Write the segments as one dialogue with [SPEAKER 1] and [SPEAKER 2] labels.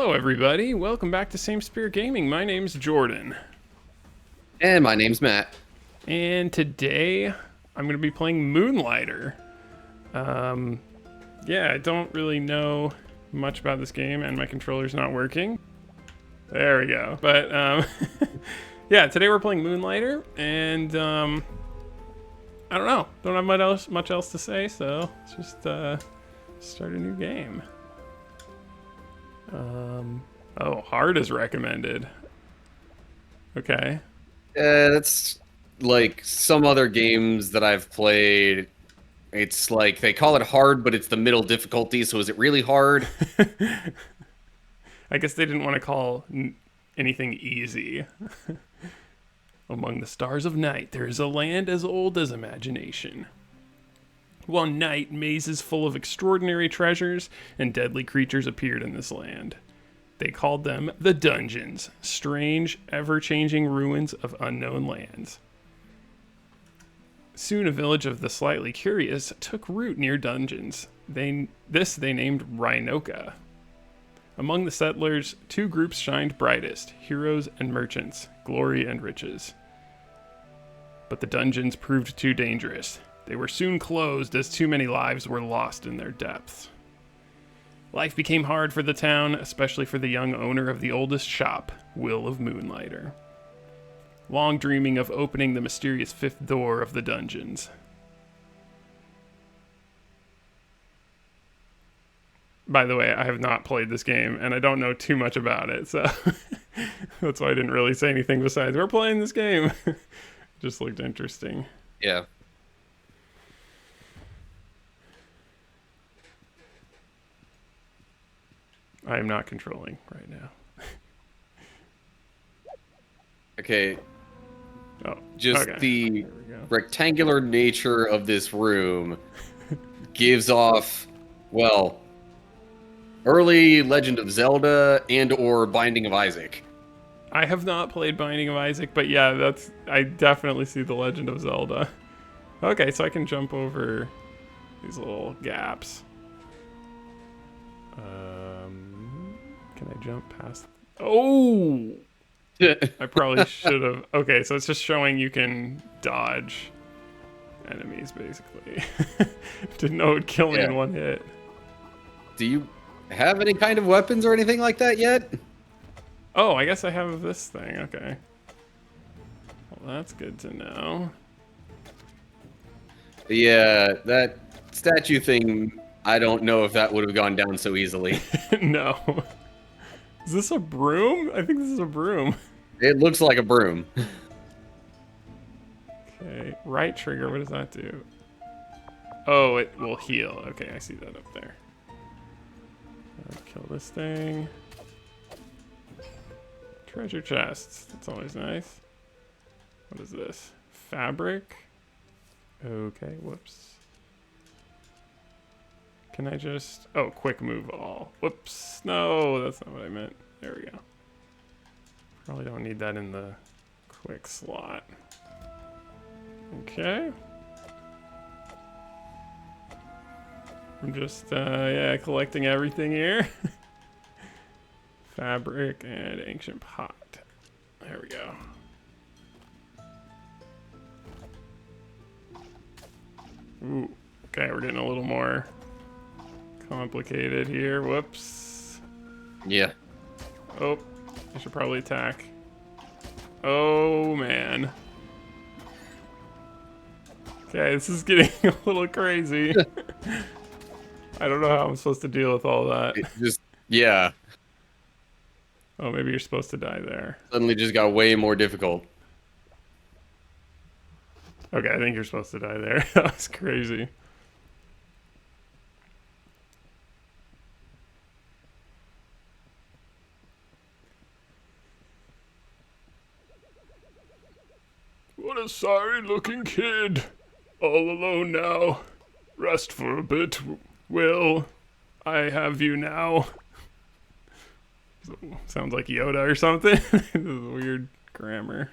[SPEAKER 1] Hello, everybody. Welcome back to Same Spirit Gaming. My name's Jordan.
[SPEAKER 2] And my name's Matt.
[SPEAKER 1] And today, I'm going to be playing Moonlighter. Yeah, I don't really know much about this game, and my controller's not working. There we go. But, yeah, today we're playing Moonlighter, and, I don't know. Don't have much else to say, so let's just, start a new game. Oh, hard is recommended. Okay.
[SPEAKER 2] That's like some other games that I've played. It's like they call it hard, but it's the middle difficulty. So is it really hard?
[SPEAKER 1] I guess they didn't want to call anything easy. Among the stars of night, there is a land as old as imagination. One night, mazes full of extraordinary treasures and deadly creatures appeared in this land. They called them the Dungeons, strange, ever-changing ruins of unknown lands. Soon a village of the slightly curious took root near Dungeons. They named Rhinoka. Among the settlers, two groups shined brightest, heroes and merchants, glory and riches. But the dungeons proved too dangerous. They were soon closed as too many lives were lost in their depths. Life became hard for the town, especially for the young owner of the oldest shop, Will of Moonlighter. Long dreaming of opening the mysterious fifth door of the dungeons. By the way, I have not played this game, and I don't know too much about it, so that's why I didn't really say anything besides, we're playing this game. Just looked interesting.
[SPEAKER 2] Yeah.
[SPEAKER 1] I am not controlling right now.
[SPEAKER 2] Okay.
[SPEAKER 1] Oh,
[SPEAKER 2] Just
[SPEAKER 1] okay.
[SPEAKER 2] the rectangular nature of this room gives off, well, early Legend of Zelda and or Binding of Isaac.
[SPEAKER 1] I have not played Binding of Isaac, but yeah, I definitely see the Legend of Zelda. Okay, so I can jump over these little gaps. Can I jump past? Oh! I probably should have. Okay, so it's just showing you can dodge enemies, basically. Didn't know it would kill me in one hit.
[SPEAKER 2] Do you have any kind of weapons or anything like that yet?
[SPEAKER 1] Oh, I guess I have this thing. Okay. Well, that's good to know.
[SPEAKER 2] Yeah, that statue thing, I don't know if that would have gone down so easily.
[SPEAKER 1] No. Is this a broom? I think this is a broom.
[SPEAKER 2] It looks like a broom.
[SPEAKER 1] Okay, right trigger, what does that do? Oh, it will heal. Okay, I see that up there. Kill this thing. Treasure chests. That's always nice. What is this? Fabric? Okay, whoops. Can I just... Oh, quick move all. Whoops. No, that's not what I meant. There we go. Probably don't need that in the quick slot. Okay. I'm just, yeah, collecting everything here. Fabric and ancient pot. There we go. Ooh, okay, we're getting a little more complicated here. Whoops.
[SPEAKER 2] Yeah.
[SPEAKER 1] Oh, I should probably attack. Oh, man. Okay, this is getting a little crazy. I don't know how I'm supposed to deal with all that.
[SPEAKER 2] It just, yeah.
[SPEAKER 1] Oh, maybe you're supposed to die there.
[SPEAKER 2] Suddenly just got way more difficult.
[SPEAKER 1] Okay, I think you're supposed to die there. That was crazy. What a sorry-looking kid. All alone now. Rest for a bit, Will. I have you now. Sounds like Yoda or something. This is weird grammar.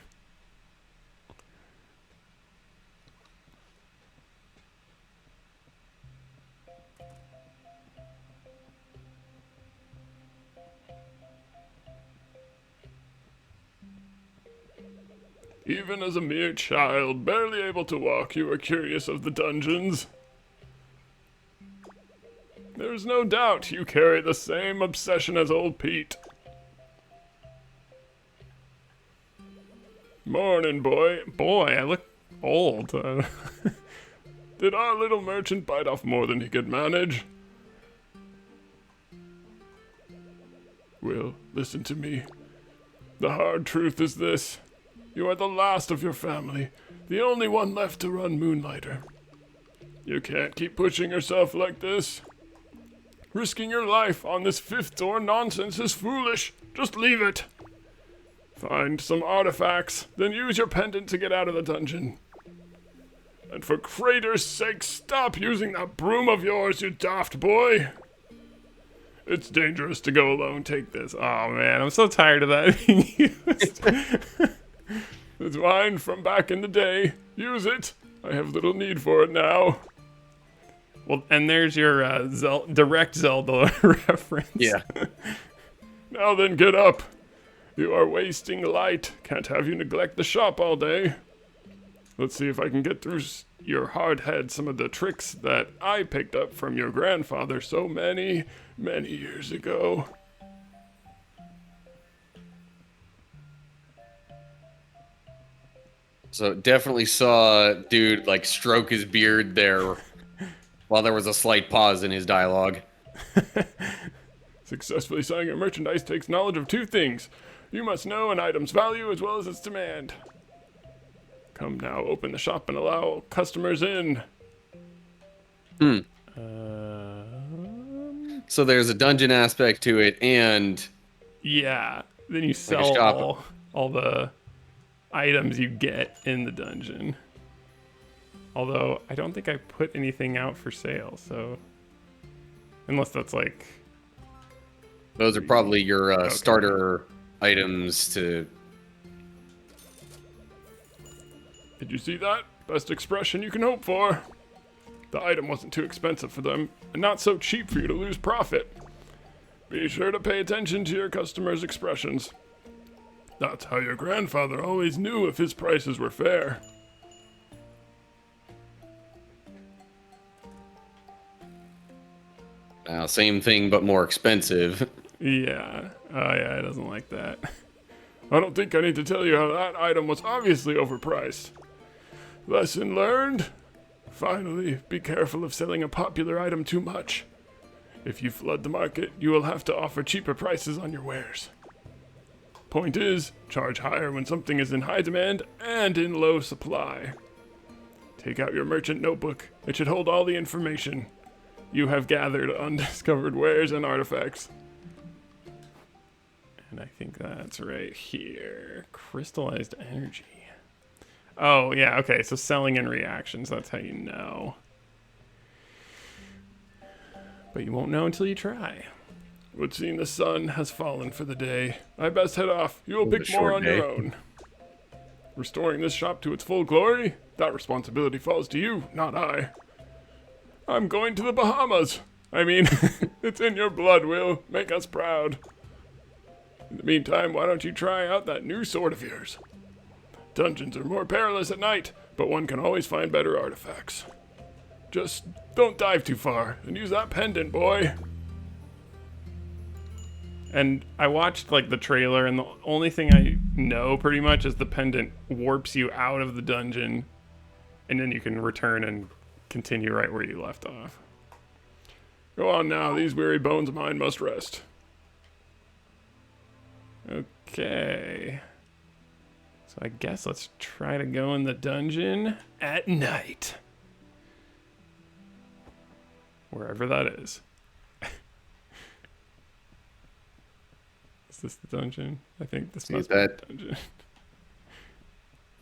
[SPEAKER 1] Even as a mere child, barely able to walk, you were curious of the dungeons. There's no doubt you carry the same obsession as old Pete. Morning, boy. Boy, I look old. Did our little merchant bite off more than he could manage? Will, listen to me. The hard truth is this. You are the last of your family, the only one left to run Moonlighter. You can't keep pushing yourself like this. Risking your life on this fifth door nonsense is foolish. Just leave it. Find some artifacts, then use your pendant to get out of the dungeon. And for Crater's sake, stop using that broom of yours, you daft boy. It's dangerous to go alone. Take this. Oh man, I'm so tired of that being used. It's mine from back in the day. Use it. I have little need for it now. Well, and there's your direct Zelda reference.
[SPEAKER 2] Yeah.
[SPEAKER 1] Now then, get up. You are wasting light. Can't have you neglect the shop all day. Let's see if I can get through your hard head some of the tricks that I picked up from your grandfather so many, many years ago.
[SPEAKER 2] So definitely saw dude like stroke his beard there while there was a slight pause in his dialogue.
[SPEAKER 1] Successfully selling your merchandise takes knowledge of two things. You must know an item's value as well as its demand. Come now, open the shop and allow customers in.
[SPEAKER 2] So there's a dungeon aspect to it, and
[SPEAKER 1] Yeah, then you
[SPEAKER 2] a
[SPEAKER 1] sell
[SPEAKER 2] shop.
[SPEAKER 1] all the items you get in the dungeon. Although, I don't think I put anything out for sale, so... Unless that's like...
[SPEAKER 2] those are probably your starter items to...
[SPEAKER 1] Did you see that? Best expression you can hope for. The item wasn't too expensive for them, and not so cheap for you to lose profit. Be sure to pay attention to your customers' expressions. That's how your grandfather always knew if his prices were fair.
[SPEAKER 2] Now, same thing, but more expensive.
[SPEAKER 1] Yeah. Oh yeah, he doesn't like that. I don't think I need to tell you how that item was obviously overpriced. Lesson learned? Finally, be careful of selling a popular item too much. If you flood the market, you will have to offer cheaper prices on your wares. Point is, charge higher when something is in high demand and in low supply. Take out your merchant notebook. It should hold all the information you have gathered on undiscovered wares and artifacts. And I think that's right here. Crystallized energy. Oh, yeah, okay, so selling and reactions, that's how you know. But you won't know until you try. Would seem the sun has fallen for the day. I best head off. You will pick more on your own. Restoring this shop to its full glory? That responsibility falls to you, not I. I'm going to the Bahamas. I mean, it's in your blood, Will. Make us proud. In the meantime, why don't you try out that new sword of yours? Dungeons are more perilous at night, but one can always find better artifacts. Just don't dive too far, and use that pendant, boy. And I watched, like, the trailer, and the only thing I know, pretty much, is the pendant warps you out of the dungeon, and then you can return and continue right where you left off. Go on now, these weary bones of mine must rest. Okay. So I guess let's try to go in the dungeon at night. Wherever that is. Is this the dungeon? I think this must be the dungeon.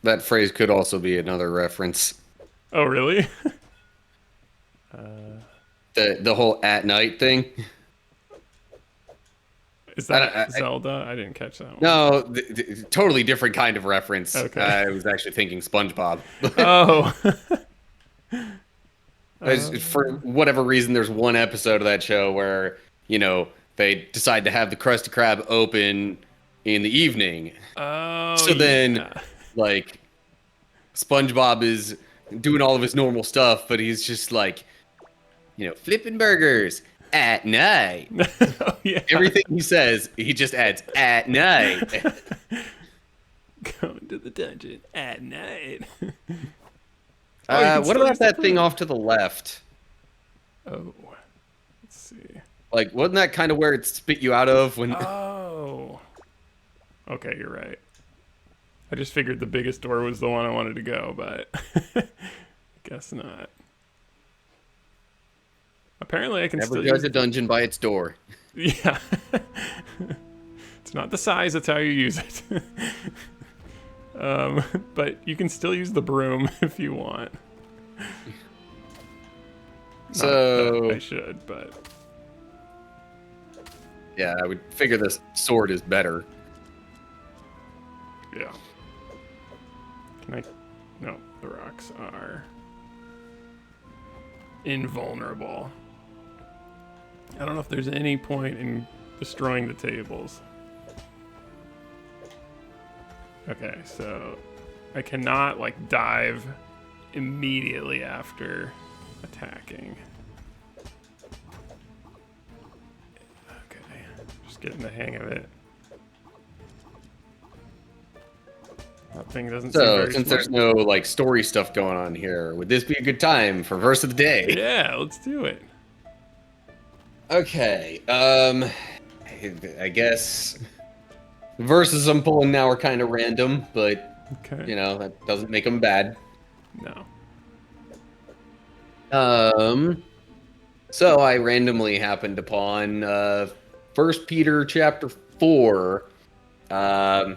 [SPEAKER 2] That phrase could also be another reference.
[SPEAKER 1] Oh, really?
[SPEAKER 2] The whole at night thing.
[SPEAKER 1] Is that Zelda? I didn't catch that one.
[SPEAKER 2] No, totally different kind of reference.
[SPEAKER 1] Okay.
[SPEAKER 2] I was actually thinking SpongeBob.
[SPEAKER 1] Oh.
[SPEAKER 2] For whatever reason, there's one episode of that show where, you know, they decide to have the Krusty Krab open in the evening.
[SPEAKER 1] Oh,
[SPEAKER 2] so then
[SPEAKER 1] yeah.
[SPEAKER 2] like SpongeBob is doing all of his normal stuff, but he's just like, flipping burgers at night.
[SPEAKER 1] Oh, yeah.
[SPEAKER 2] Everything he says, he just adds at night.
[SPEAKER 1] Going to the dungeon at night. Oh, you can
[SPEAKER 2] What
[SPEAKER 1] still use
[SPEAKER 2] about
[SPEAKER 1] the
[SPEAKER 2] that thing
[SPEAKER 1] broom.
[SPEAKER 2] off to the left?
[SPEAKER 1] Oh, let's see.
[SPEAKER 2] Like, wasn't that kind of where it spit you out of when?
[SPEAKER 1] Oh. Okay, you're right. I just figured the biggest door was the one I wanted to go, but guess not. Apparently, I can
[SPEAKER 2] Never
[SPEAKER 1] still
[SPEAKER 2] judge
[SPEAKER 1] use.
[SPEAKER 2] a dungeon by its door.
[SPEAKER 1] Yeah. It's not the size; it's how you use it. But you can still use the broom if you want.
[SPEAKER 2] So
[SPEAKER 1] Not that I should, but
[SPEAKER 2] yeah, I would figure this sword is better.
[SPEAKER 1] yeah. Can I? No, the rocks are invulnerable. I don't know if there's any point in destroying the tables. Okay, so I cannot like dive immediately after attacking. Okay, just getting the hang of it. That thing doesn't seem
[SPEAKER 2] So
[SPEAKER 1] very
[SPEAKER 2] since
[SPEAKER 1] smart.
[SPEAKER 2] there's no like story stuff going on here, would this be a good time for verse of the day?
[SPEAKER 1] Yeah, let's do it.
[SPEAKER 2] Okay. I guess verses I'm pulling now are kind of random, but
[SPEAKER 1] Okay.
[SPEAKER 2] that doesn't make them bad.
[SPEAKER 1] No.
[SPEAKER 2] So I randomly happened upon First Peter chapter 4. I'm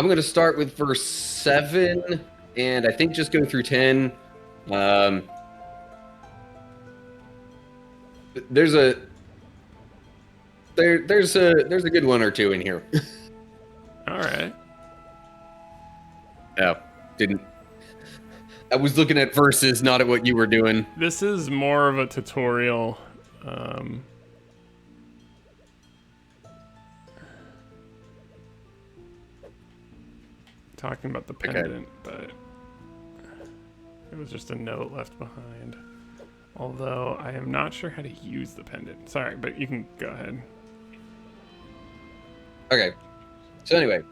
[SPEAKER 2] going to start with verse 7, and I think just go through 10. There's a there's a good one or two in here.
[SPEAKER 1] All right.
[SPEAKER 2] Oh, didn't. I was looking at verses, not at what you were doing.
[SPEAKER 1] This is more of a tutorial. Um, Talking about the pendant, but it was just a note left behind. Although I am not sure how to use the pendant. Sorry, but you can go ahead.
[SPEAKER 2] Okay. So anyway,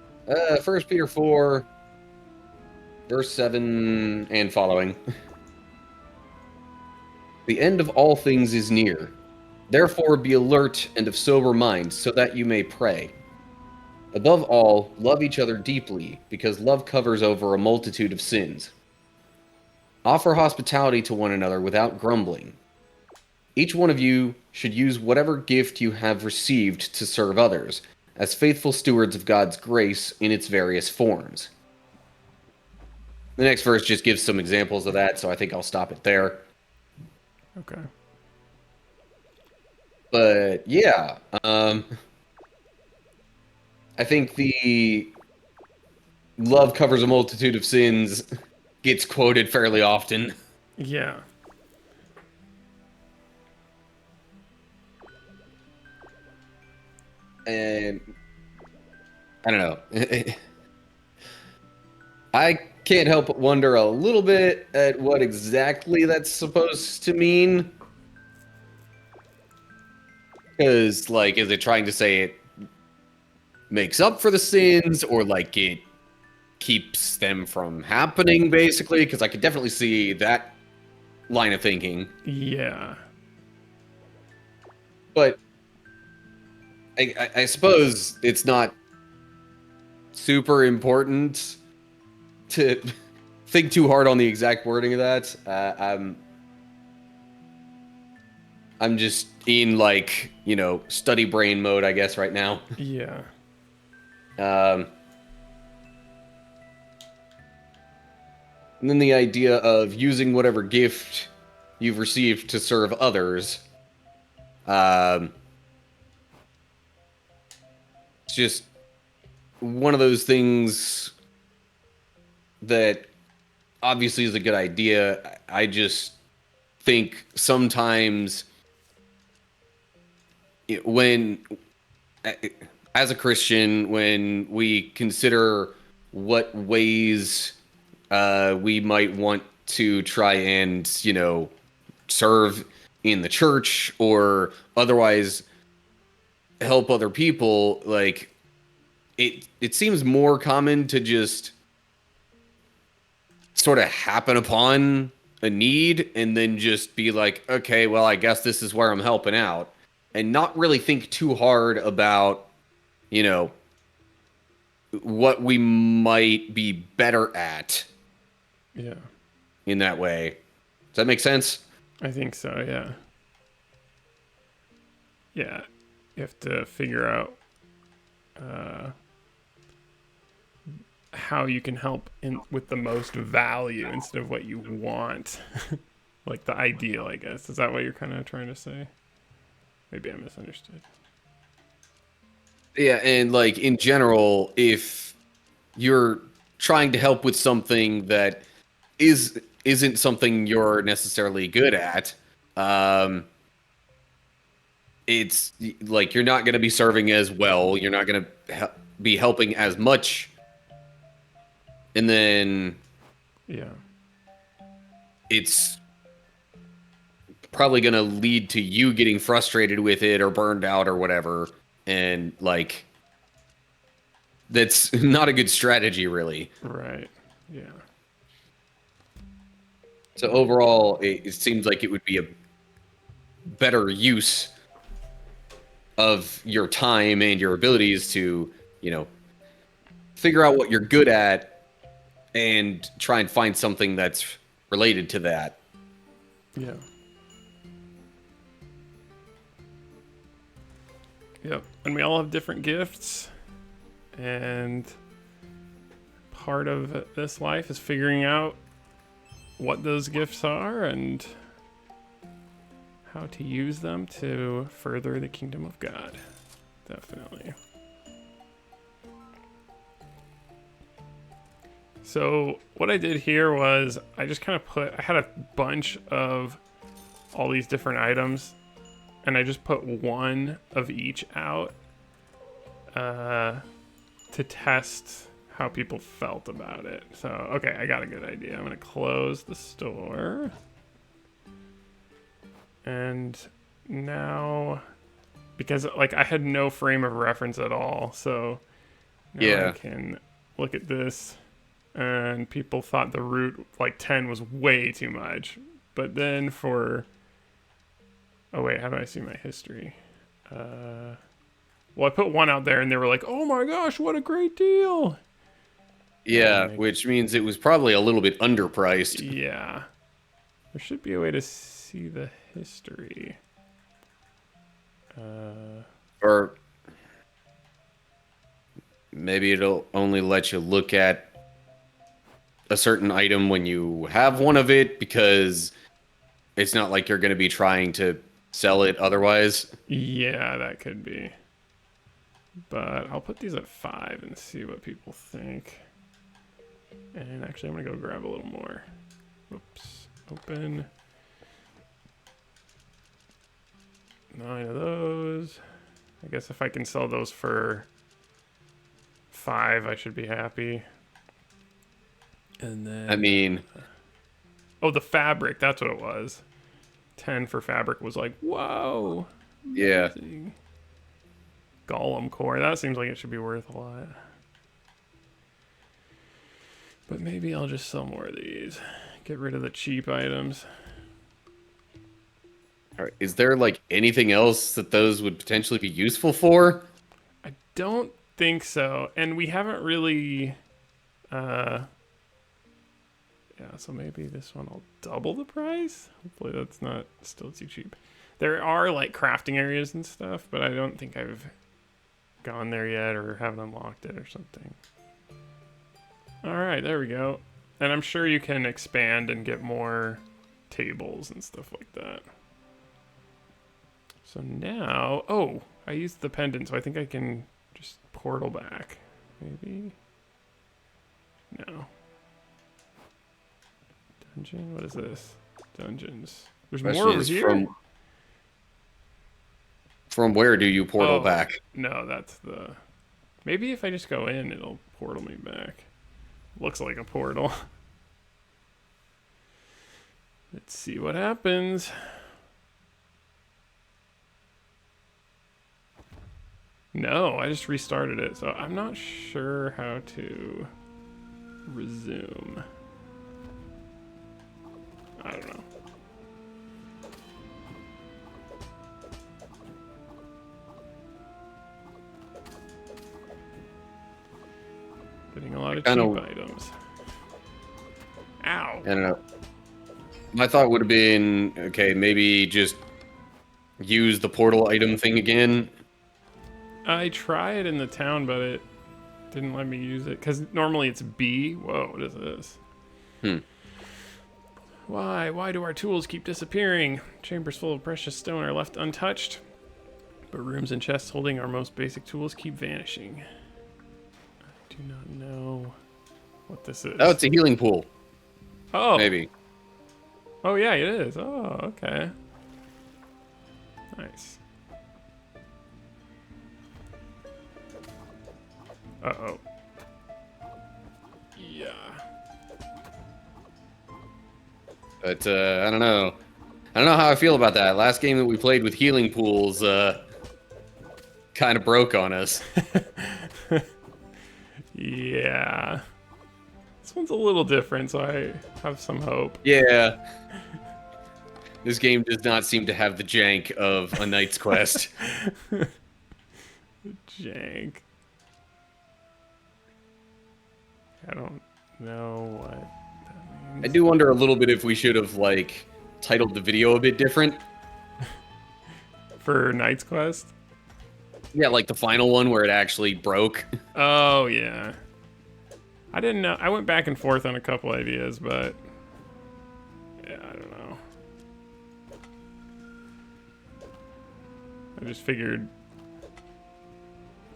[SPEAKER 2] First Peter 4, verse 7 and following. The end of all things is near. Therefore be alert and of sober mind, so that you may pray. Above all, love each other deeply, because love covers over a multitude of sins. Offer hospitality to one another without grumbling. Each one of you should use whatever gift you have received to serve others, as faithful stewards of God's grace in its various forms. The next verse just gives some examples of that, so I think I'll stop it there.
[SPEAKER 1] Okay.
[SPEAKER 2] But yeah, I think the love covers a multitude of sins gets quoted fairly often.
[SPEAKER 1] Yeah.
[SPEAKER 2] And I don't know. I can't help but wonder a little bit at what exactly that's supposed to mean. Because, like, is it trying to say it makes up for the sins, or like it keeps them from happening, basically? Because I could definitely see that line of thinking.
[SPEAKER 1] Yeah.
[SPEAKER 2] But I suppose it's not super important to think too hard on the exact wording of that. I'm just in like, study brain mode, I guess, right now.
[SPEAKER 1] Yeah.
[SPEAKER 2] And then the idea of using whatever gift you've received to serve others. It's just one of those things that obviously is a good idea. I just think sometimes when, as a Christian, when we consider what ways we might want to try and, serve in the church or otherwise help other people. Like, it seems more common to just sort of happen upon a need and then just be like, okay, well, I guess this is where I'm helping out, and not really think too hard about, you know, what we might be better at
[SPEAKER 1] Yeah.
[SPEAKER 2] in that way. Does that make sense?
[SPEAKER 1] I think so, yeah. Yeah. You have to figure out uh, how you can help in with the most value instead of what you want. Like the ideal, I guess. Is that what you're kind of trying to say? Maybe I misunderstood.
[SPEAKER 2] Yeah, and like in general, if you're trying to help with something that isn't something you're necessarily good at, um, it's like you're not going to be serving as well. You're not going to be helping as much, and then
[SPEAKER 1] Yeah.
[SPEAKER 2] it's probably going to lead to you getting frustrated with it or burned out or whatever. And like, that's not a good strategy, really.
[SPEAKER 1] Right. Yeah.
[SPEAKER 2] So overall, it seems like it would be a better use of your time and your abilities to, figure out what you're good at and try and find something that's related to that.
[SPEAKER 1] Yeah. Yep. And we all have different gifts. And part of this life is figuring out what those gifts are and how to use them to further the kingdom of God. Definitely. So what I did here was I just kind of I had a bunch of all these different items and I just put one of each out to test how people felt about it. So, okay, I got a good idea. I'm going to close the store. And now, because like I had no frame of reference at all, so now I can look at this and people thought the root like 10 was way too much. But then oh wait, how do I see my history? Well, I put one out there and they were like, oh my gosh, what a great deal.
[SPEAKER 2] Yeah, which means it was probably a little bit underpriced.
[SPEAKER 1] Yeah. There should be a way to see the history.
[SPEAKER 2] Or maybe it'll only let you look at a certain item when you have one of it, because it's not like you're going to be trying to sell it otherwise.
[SPEAKER 1] Yeah, that could be. But I'll put these at 5 and see what people think. And actually, I'm going to go grab a little more. Whoops. Open. 9 of those. I guess if I can sell those for 5, I should be happy. And then...
[SPEAKER 2] I mean...
[SPEAKER 1] Oh, the fabric. That's what it was. 10 for fabric was like, whoa. Amazing. Yeah. Golem core. That seems like it should be worth a lot. But maybe I'll just sell more of these. Get rid of the cheap items.
[SPEAKER 2] All right. Is there like anything else that those would potentially be useful for?
[SPEAKER 1] I don't think so. And we haven't really... Yeah, so maybe this one will double the price. Hopefully that's not still too cheap. There are like crafting areas and stuff, but I don't think I've gone there yet or haven't unlocked it or something. All right, there we go. And I'm sure you can expand and get more tables and stuff like that. So now, oh, I used the pendant, so I think I can just portal back. Maybe? No. Dungeon? What is this? Dungeons. There's more over here?
[SPEAKER 2] From where do you portal back?
[SPEAKER 1] No, that's the... Maybe if I just go in, it'll portal me back. Looks like a portal. Let's see what happens. No, I just restarted it, so I'm not sure how to resume. I don't know. Getting a lot of cheap items. Ow.
[SPEAKER 2] I don't know. My thought would have been, okay, maybe just use the portal item thing again.
[SPEAKER 1] I tried in the town, but it didn't let me use it. Because normally it's B. Whoa, what is this? Why? Why do our tools keep disappearing? Chambers full of precious stone are left untouched. But rooms and chests holding our most basic tools keep vanishing. I do not know what this is.
[SPEAKER 2] Oh, it's a healing pool.
[SPEAKER 1] Oh.
[SPEAKER 2] Maybe.
[SPEAKER 1] Oh, yeah, it is. Oh, okay. Nice. Uh-oh. Yeah.
[SPEAKER 2] But, I don't know. I don't know how I feel about that. Last game that we played with healing pools, kind of broke on us.
[SPEAKER 1] Yeah. This one's a little different, so I have some hope.
[SPEAKER 2] Yeah. This game does not seem to have the jank of a Knight's Quest.
[SPEAKER 1] Jank. I don't know what that means.
[SPEAKER 2] I do wonder a little bit if we should have, like, titled the video a bit different.
[SPEAKER 1] For Knight's Quest?
[SPEAKER 2] Yeah, like the final one where it actually broke.
[SPEAKER 1] Oh, yeah. I didn't know. I went back and forth on a couple ideas, but yeah, I don't know. I just figured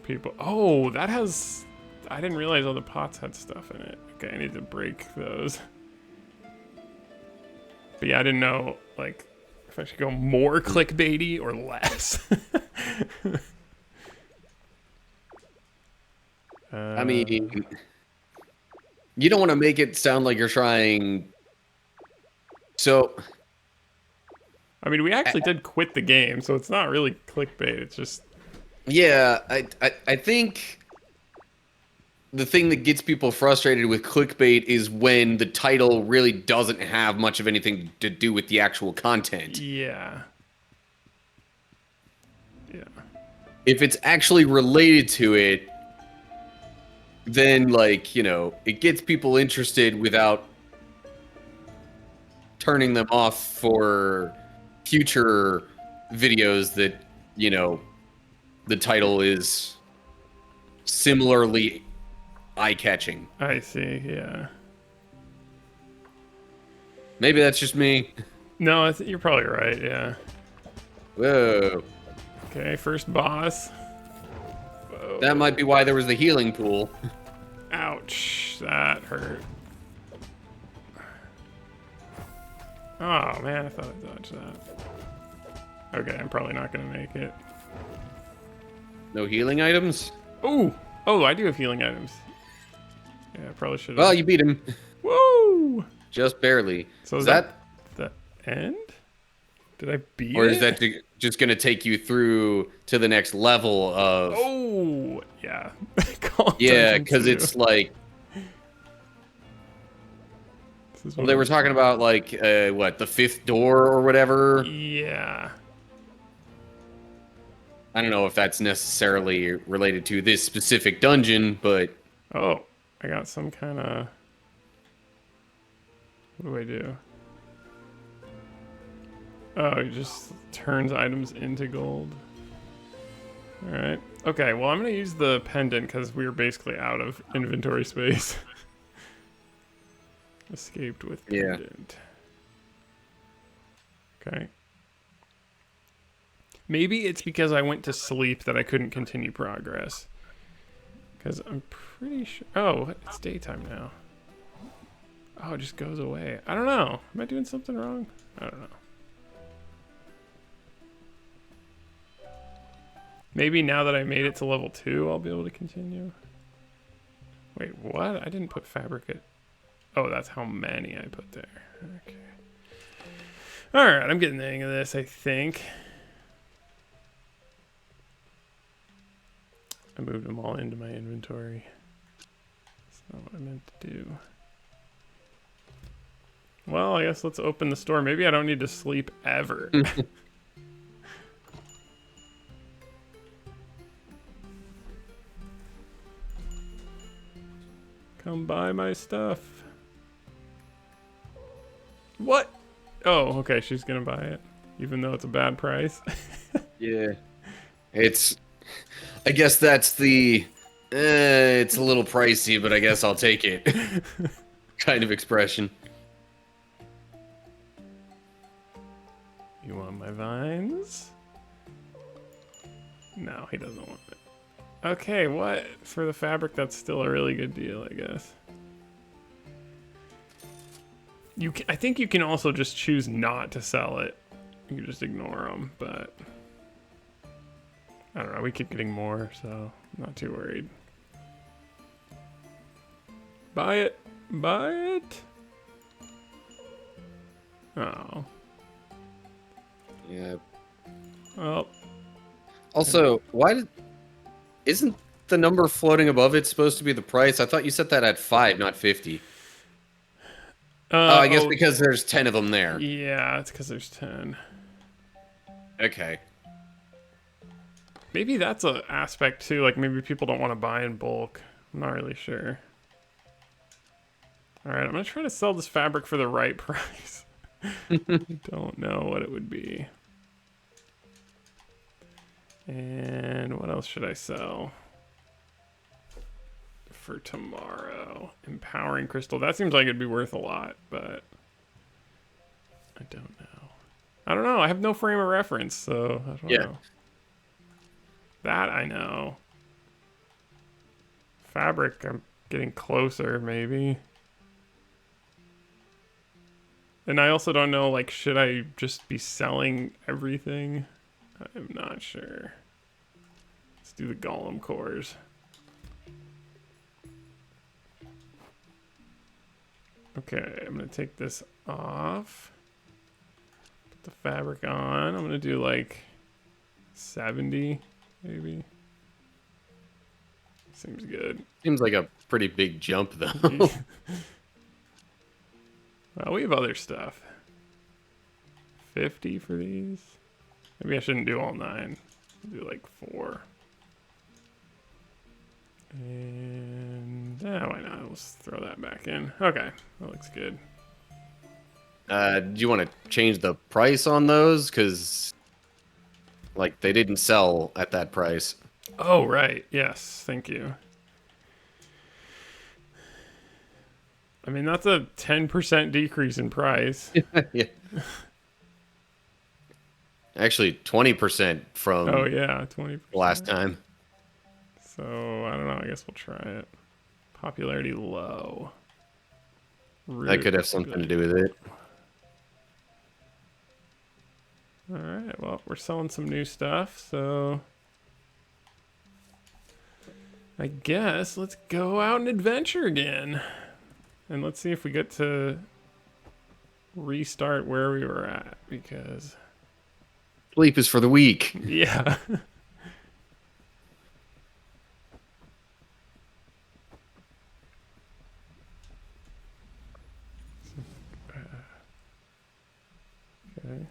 [SPEAKER 1] people. Oh, that has. I didn't realize all the pots had stuff in it. Okay, I need to break those. But yeah, I didn't know like if I should go more clickbaity or less.
[SPEAKER 2] I mean, you don't want to make it sound like you're trying. So,
[SPEAKER 1] I mean, we actually did quit the game, so it's not really clickbait. It's just.
[SPEAKER 2] yeah, I think the thing that gets people frustrated with clickbait is when the title really doesn't have much of anything to do with the actual content.
[SPEAKER 1] Yeah. Yeah.
[SPEAKER 2] If it's actually related to it, then, like, you know, it gets people interested without turning them off for future videos that, you know, the title is similarly eye-catching.
[SPEAKER 1] I see, yeah.
[SPEAKER 2] Maybe that's just me.
[SPEAKER 1] No, you're probably right, yeah.
[SPEAKER 2] Whoa.
[SPEAKER 1] Okay, first boss. Whoa.
[SPEAKER 2] That might be why there was the healing pool.
[SPEAKER 1] Ouch, that hurt. Oh, man, I thought I dodged that. Okay, I'm probably not gonna make it.
[SPEAKER 2] No healing items?
[SPEAKER 1] Oh, I do have healing items. Yeah, I probably should have.
[SPEAKER 2] Well, you beat him.
[SPEAKER 1] Woo!
[SPEAKER 2] Just barely.
[SPEAKER 1] So is that the end? Did I beat it?
[SPEAKER 2] Or is that just going to take you through to the next level of...
[SPEAKER 1] Oh, yeah.
[SPEAKER 2] Yeah, because it's like... Well, they were talking about, like, what, the fifth door or whatever?
[SPEAKER 1] Yeah.
[SPEAKER 2] I don't know if that's necessarily related to this specific dungeon, but...
[SPEAKER 1] Oh, I got some kind of... What do I do? Oh, it just turns items into gold. Alright. Okay, well, I'm going to use the pendant because we're basically out of inventory space. Escaped with pendant. Okay. Maybe it's because I went to sleep that I couldn't continue progress. Because I'm pretty sure... Oh, it's daytime now. Oh, it just goes away. I don't know. Am I doing something wrong? I don't know. Maybe now that I made it to level 2, I'll be able to continue. Wait, what? I didn't put fabric at... Oh, that's how many I put there. Okay. Alright, I'm getting the hang of this, I think. I moved them all into my inventory. That's not what I meant to do. Well, I guess let's open the store. Maybe I don't need to sleep ever. Come buy my stuff. What? Oh, okay, she's gonna buy it. Even though it's a bad price.
[SPEAKER 2] Yeah. It's... I guess that's the... it's a little pricey, but I guess I'll take it. kind of expression.
[SPEAKER 1] You want my vines? No, he doesn't want it. Okay, what? For the fabric, that's still a really good deal, I guess. I think you can also just choose not to sell it. You can just ignore them, but... I don't know, we keep getting more, so I'm not too worried. Buy it! Buy it! Oh.
[SPEAKER 2] Yeah.
[SPEAKER 1] Well.
[SPEAKER 2] Also, isn't the number floating above it supposed to be the price? I thought you set that at 5, not 50. I guess because there's 10 of them there.
[SPEAKER 1] Yeah, it's because there's 10.
[SPEAKER 2] Okay.
[SPEAKER 1] Maybe that's an aspect too. Like maybe people don't want to buy in bulk. I'm not really sure. All right, I'm gonna try to sell this fabric for the right price. Don't know what it would be. And what else should I sell for tomorrow? Empowering crystal. That seems like it'd be worth a lot, but I don't know. I don't know. I have no frame of reference, so I don't know. That I know. Fabric, I'm getting closer, maybe. And I also don't know, like, should I just be selling everything? I'm not sure. Let's do the golem cores. Okay, I'm gonna take this off. Put the fabric on. I'm gonna do like 70, maybe. Seems good.
[SPEAKER 2] Seems like a pretty big jump, though.
[SPEAKER 1] Well, we have other stuff. 50 for these. Maybe I shouldn't do all 9. I'll do like 4. And why not? Let's throw that back in. Okay, that looks good.
[SPEAKER 2] Do you want to change the price on those? Because, like, they didn't sell at that price.
[SPEAKER 1] Oh, right. Yes, thank you. I mean, that's a 10% decrease in price.
[SPEAKER 2] Yeah. Actually, 20% from
[SPEAKER 1] 20%
[SPEAKER 2] last time.
[SPEAKER 1] So, I don't know. I guess we'll try it. Popularity low.
[SPEAKER 2] That could have something to do with it.
[SPEAKER 1] All right. Well, we're selling some new stuff, so I guess let's go out and adventure again. And let's see if we get to restart where we were at, because...
[SPEAKER 2] Sleep is for the weak.
[SPEAKER 1] Yeah. Okay.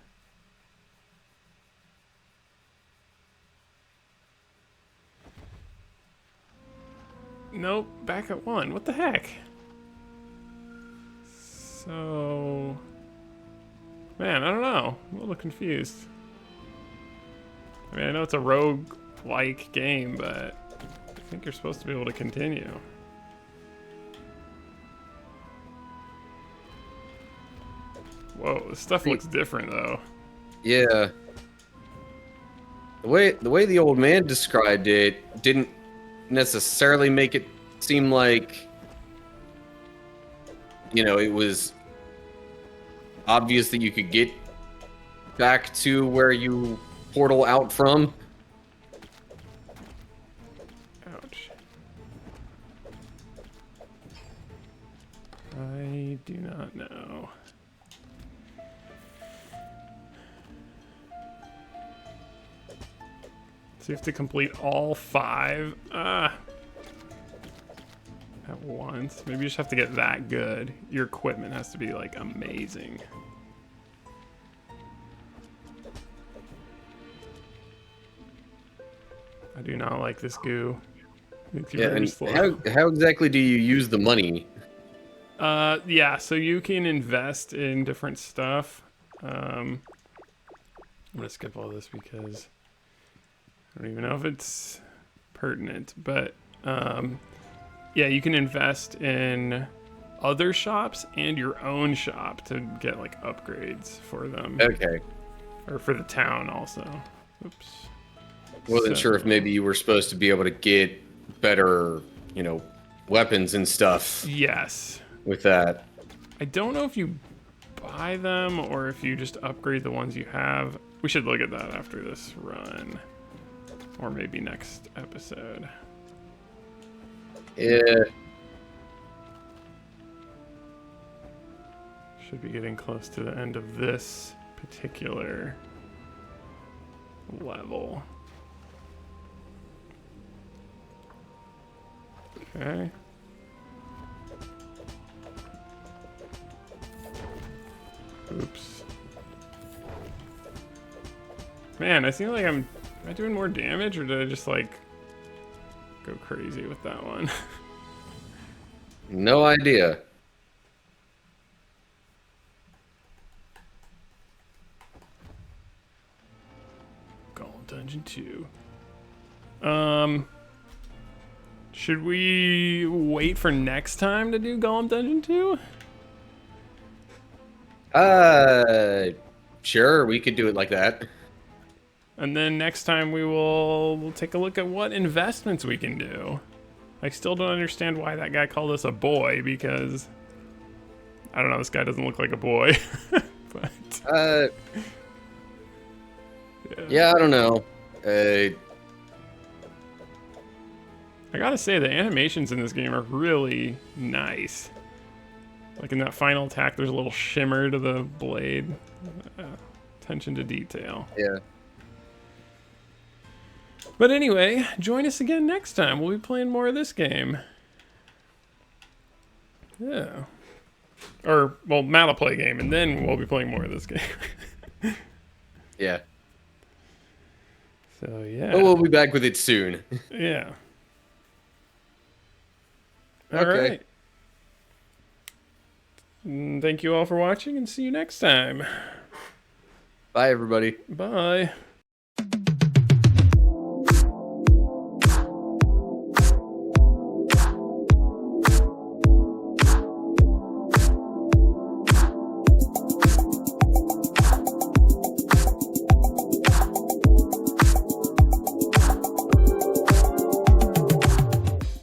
[SPEAKER 1] Nope, back at 1. What the heck? So... Man, I don't know. I'm a little confused. I mean, I know it's a rogue-like game, but I think you're supposed to be able to continue. Whoa, this stuff looks different, though.
[SPEAKER 2] Yeah. The way the old man described it didn't necessarily make it seem like, you know, it was obvious that you could get back to where you portal out from.
[SPEAKER 1] Ouch. do not know. So you have to complete all 5 at once. Maybe you just have to get that good. Your equipment has to be like amazing. I do not like this goo. Makes you very slow.
[SPEAKER 2] How exactly do you use the money?
[SPEAKER 1] Yeah, so you can invest in different stuff. I'm gonna skip all this because I don't even know if it's pertinent, but yeah, you can invest in other shops and your own shop to get like upgrades for them.
[SPEAKER 2] Okay.
[SPEAKER 1] Or for the town also. Oops.
[SPEAKER 2] Wasn't sure if maybe you were supposed to be able to get better, weapons and stuff
[SPEAKER 1] Yes.
[SPEAKER 2] with that.
[SPEAKER 1] I don't know if you buy them or if you just upgrade the ones you have. We should look at that after this run. Or maybe next episode.
[SPEAKER 2] Yeah.
[SPEAKER 1] Should be getting close to the end of this particular level. Okay. Oops. Man, I feel like am I doing more damage, or did I just like go crazy with that one?
[SPEAKER 2] No idea.
[SPEAKER 1] Golem Dungeon 2. Should we wait for next time to do Golem Dungeon 2?
[SPEAKER 2] Sure, we could do it like that.
[SPEAKER 1] And then next time we'll take a look at what investments we can do. I still don't understand why that guy called us a boy, because I don't know, this guy doesn't look like a boy. But
[SPEAKER 2] yeah, I don't know.
[SPEAKER 1] I gotta say, the animations in this game are really nice. Like in that final attack, there's a little shimmer to the blade. Attention to detail.
[SPEAKER 2] Yeah.
[SPEAKER 1] But anyway, join us again next time. We'll be playing more of this game. Yeah. Or, well, Matt will play a game, and then we'll be playing more of this game.
[SPEAKER 2] Yeah.
[SPEAKER 1] So, yeah.
[SPEAKER 2] But we'll be back with it soon.
[SPEAKER 1] Yeah.
[SPEAKER 2] Okay.
[SPEAKER 1] All right. Thank you all for watching, and see you next time.
[SPEAKER 2] Bye, everybody.
[SPEAKER 1] Bye.